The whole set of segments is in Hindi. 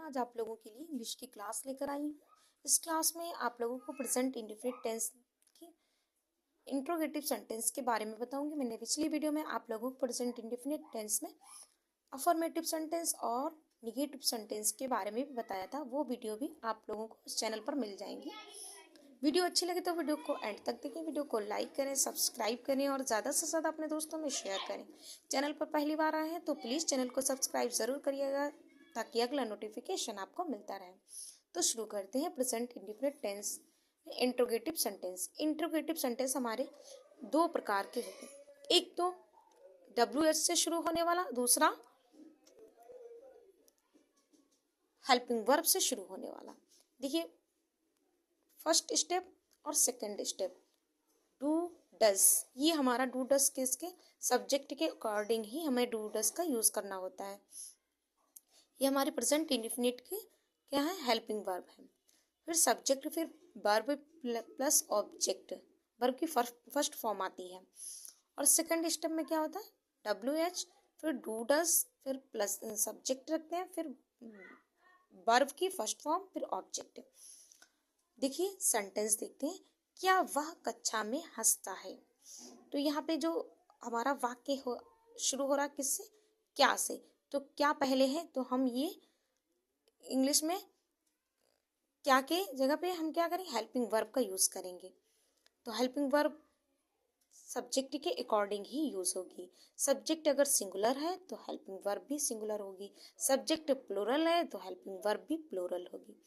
आज आप लोगों के लिए इंग्लिश की क्लास लेकर आई हूँ। इस क्लास में आप लोगों को प्रेजेंट इंडेफिनिट टेंस की इंट्रोगेटिव सेंटेंस के बारे में बताऊंगी। मैंने पिछली वीडियो में आप लोगों को प्रेजेंट इंडेफिनिट टेंस में अफर्मेटिव सेंटेंस और निगेटिव सेंटेंस के बारे में भी बताया था। वो वीडियो भी आप लोगों को इस चैनल पर मिल जाएंगी। वीडियो अच्छी लगे तो वीडियो को एंड तक देखें, वीडियो को लाइक करें, सब्सक्राइब करें और ज़्यादा से ज़्यादा अपने दोस्तों में शेयर करें। चैनल पर पहली बार आए हैं तो प्लीज़ चैनल को सब्सक्राइब ज़रूर करिएगा ताकि अगला नोटिफिकेशन आपको मिलता रहे। तो शुरू करते हैं present indefinite tense interrogative sentence. Interrogative sentence हमारे दो प्रकार के होते हैं, एक तो WH से शुरू होने वाला, दूसरा हेल्पिंग वर्ब से शुरू होने वाला। देखिए फर्स्ट स्टेप और सेकंड स्टेप, डू डज, ये हमारा डू डज के इसके सब्जेक्ट के अकॉर्डिंग ही हमें डू डज का यूज़ करना होता है। ये हमारे प्रेजेंट इंडेफिनिट के क्या है, हेल्पिंग वर्ब है। फिर सब्जेक्ट, फिर वर्ब प्लस ऑब्जेक्ट, वर्ब की फर्स्ट फॉर्म आती है। और सेकंड स्टेप में क्या होता है, WH, फिर डू डज, फिर प्लस सब्जेक्ट रखते हैं, फिर वर्ब की फर्स्ट फॉर्म, फिर ऑब्जेक्ट। देखिए सेंटेंस देखते हैं, क्या वह कक्षा में हंसता है। तो यहाँ पे जो हमारा वाक्य शुरू हो रहा किससे, क्या से। तो क्या पहले है तो हम ये इंग्लिश में क्या के जगह पे हम क्या करें, हेल्पिंग वर्ब का यूज करेंगे। तो हेल्पिंग वर्ब सब्जेक्ट के अकॉर्डिंग ही यूज होगी। सब्जेक्ट अगर सिंगुलर है तो हेल्पिंग वर्ब भी सिंगुलर होगी, सब्जेक्ट प्लूरल है तो हेल्पिंग वर्ब भी प्लूरल होगी।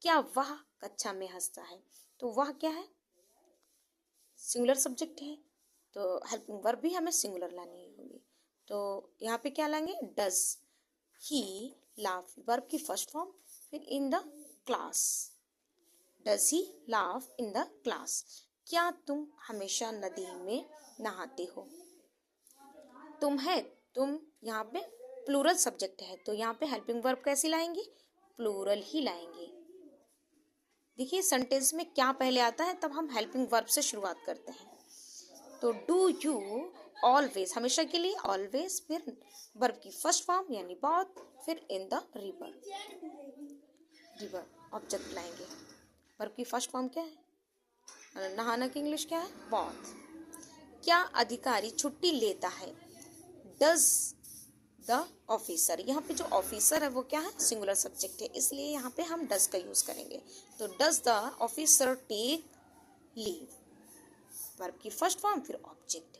क्या वह कक्षा में हंसता है, तो वह क्या है, सिंगुलर सब्जेक्ट है, तो हेल्पिंग वर्ब भी हमें सिंगुलर लानी होगी। तो यहाँ पे क्या लाएंगे, डज ही लाफ, वर्ब की फर्स्ट फॉर्म, फिर in the class, does he laugh in the class. क्या तुम हमेशा नदी में नहाते हो। तुम है, तुम यहाँ पे प्लूरल सब्जेक्ट है, तो यहाँ पे हेल्पिंग वर्ब कैसी लाएंगे, प्लूरल ही लाएंगे। देखिए सेंटेंस में क्या पहले आता है तब हम हेल्पिंग वर्ब से शुरुआत करते हैं। तो डू यू ऑलवेज, हमेशा के लिए ऑलवेज, फिर वर्ब की फर्स्ट फॉर्म यानी बहुत, फिर in the river, river object लाएंगे। वर्ब की फर्स्ट फॉर्म क्या है, नहाना की इंग्लिश क्या है, बहुत। क्या अधिकारी छुट्टी लेता है, डज द ऑफिसर, यहाँ पे जो ऑफिसर है वो क्या है, सिंगुलर सब्जेक्ट है, इसलिए यहाँ पे हम डज का यूज करेंगे। तो does the officer take leave, verb की फर्स्ट फॉर्म, फिर ऑब्जेक्ट।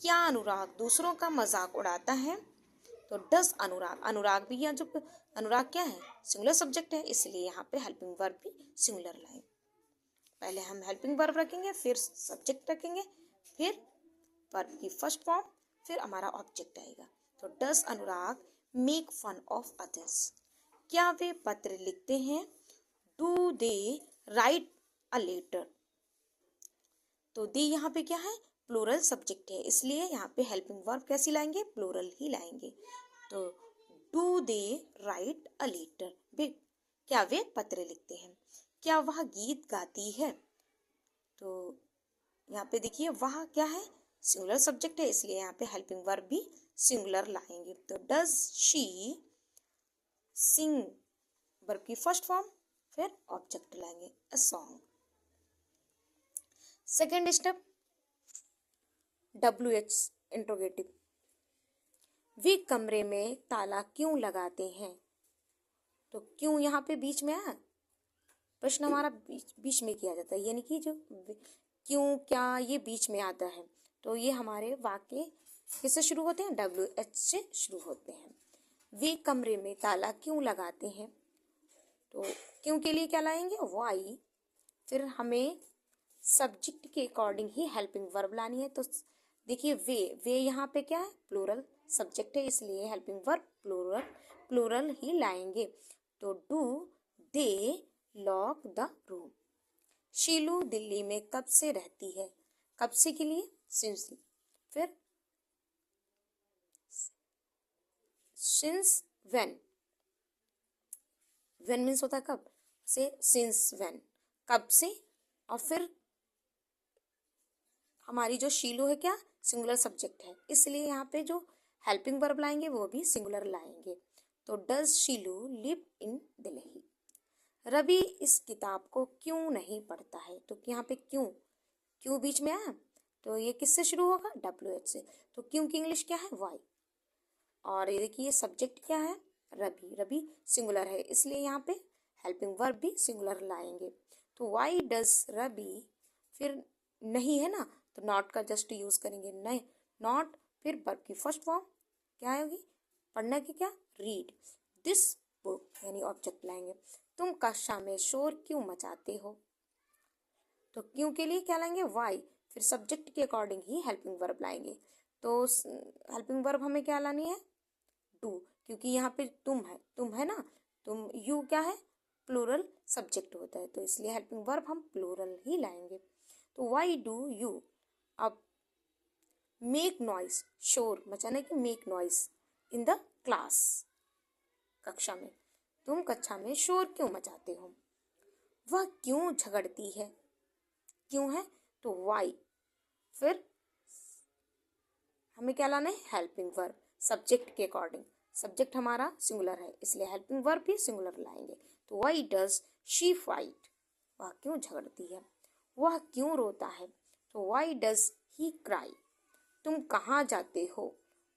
क्या अनुराग दूसरों का मजाक उड़ाता है, तो डज अनुराग, अनुराग भी यहाँ जो अनुराग क्या है, सिंगुलर सब्जेक्ट है, इसलिए यहाँ पे हेल्पिंग वर्ब भी सिंगुलर लाएंगे। पहले हम हेल्पिंग वर्ब रखेंगे, फिर सब्जेक्ट रखेंगे, फिर वर्ब की फर्स्ट फॉर्म, फिर हमारा ऑब्जेक्ट आएगा। तो does Anurag make fun of others, क्या वे पत्र लिखते हैं, do they write a letter. तो दे यहाँ पे क्या है, प्लूरल सब्जेक्ट है, इसलिए यहाँ पे हेल्पिंग वर्ब कैसी लाएंगे, प्लूरल ही लाएंगे। तो do they write a letter, वे क्या वे पत्र लिखते हैं। क्या वह गीत गाती है, तो यहाँ पे देखिए वह क्या है, सिंगुलर सब्जेक्ट है, इसलिए यहाँ पे हेल्पिंग वर्ब भी सिंगुलर लाएंगे। तो डज शी सिंग, वर्ब की फर्स्ट फॉर्म, फिर ऑब्जेक्ट लाएंगे, a song. Second step, WH interrogative, वे कमरे में ताला क्यों लगाते हैं। तो क्यों यहाँ पे बीच में आया, प्रश्न हमारा बीच में किया जाता है, यानी कि जो क्यों क्या ये बीच में आता है। तो ये हमारे वाक्य किससे शुरू होते हैं, WH से शुरू होते हैं। वे कमरे में ताला क्यों लगाते हैं, तो क्यों के लिए क्या लाएंगे, वाई, फिर हमें सब्जेक्ट के अकॉर्डिंग ही हेल्पिंग वर्ब लानी है। तो देखिए वे यहाँ पे क्या है, प्लूरल सब्जेक्ट है, इसलिए हेल्पिंग वर्ब प्लूरल ही लाएंगे। तो do they lock the room. Sheelu Delhi में कब से रहती है, कब से के लिए सिंस, फिर सिंस व्हेन, व्हेन मीन्स होता है कब से, सिंस व्हेन कब से, और फिर हमारी जो शीलू है क्या, सिंगुलर सब्जेक्ट है, इसलिए यहाँ पे जो हेल्पिंग वर्ब लाएंगे वो भी सिंगुलर लाएंगे। तो does Sheelu live in Ravi इस किताब को क्यों नहीं पढ़ता है? तो यहाँ पे क्यों, क्यों बीच में आया, तो ये किससे शुरू होगा? WH से। तो क्यों की इंग्लिश क्या है? वाई। और ये देखिए सब्जेक्ट क्या है? रवि। रवि सिंगुलर है, इसलिए यहाँ पे हेल्पिंग वर्ब भी सिंगुलर लाएंगे। तो वाई डज रवि, फिर नहीं है ना, तो नॉट का जस्ट यूज करेंगे, नहीं नॉट, फिर वर्ब की फर्स्ट फॉर्म क्या होगी? पढ़ना की क्या? रीड दिस बुक, यानी ऑब्जेक्ट लाएंगे। तुम कक्षा में शोर क्यों मचाते हो? तो क्यों के लिए क्या लाएंगे? वाई। फिर सब्जेक्ट के अकॉर्डिंग ही हेल्पिंग वर्ब लाएंगे। तो हेल्पिंग वर्ब हमें क्या लानी है? डू, क्योंकि यहाँ पे तुम है ना, तुम, यू क्या है? प्लूरल सब्जेक्ट होता है, तो इसलिए हेल्पिंग वर्ब हम प्लूरल ही लाएंगे। तो वाई डू यू, अब मेक नॉइस, शोर मचाने की, make noise in the class, कक्षा में, तुम कक्षा में शोर क्यों मचाते हो? वह क्यों झगड़ती है? क्यों है? तो वाई। फिर हमें क्या लाना है? हेल्पिंग वर्ब सब्जेक्ट के अकॉर्डिंग। सब्जेक्ट हमारा सिंगुलर है, इसलिए हेल्पिंग वर्ब भी सिंगुलर लाएंगे। तो वाई डज शी फाइट, वह क्यों झगड़ती है? वह क्यों रोता है? तो वाई डज ही क्राई। तुम कहाँ जाते हो?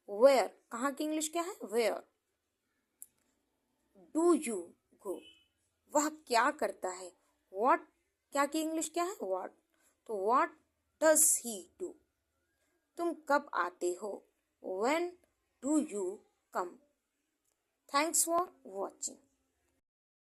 वेयर, कहाँ की इंग्लिश क्या है? वेयर। डू यू गो, वह क्या करता है? व्हाट, क्या की इंग्लिश क्या है? व्हाट। तो व्हाट डज ही डू। तुम कब आते हो? When do you come? Thanks for watching.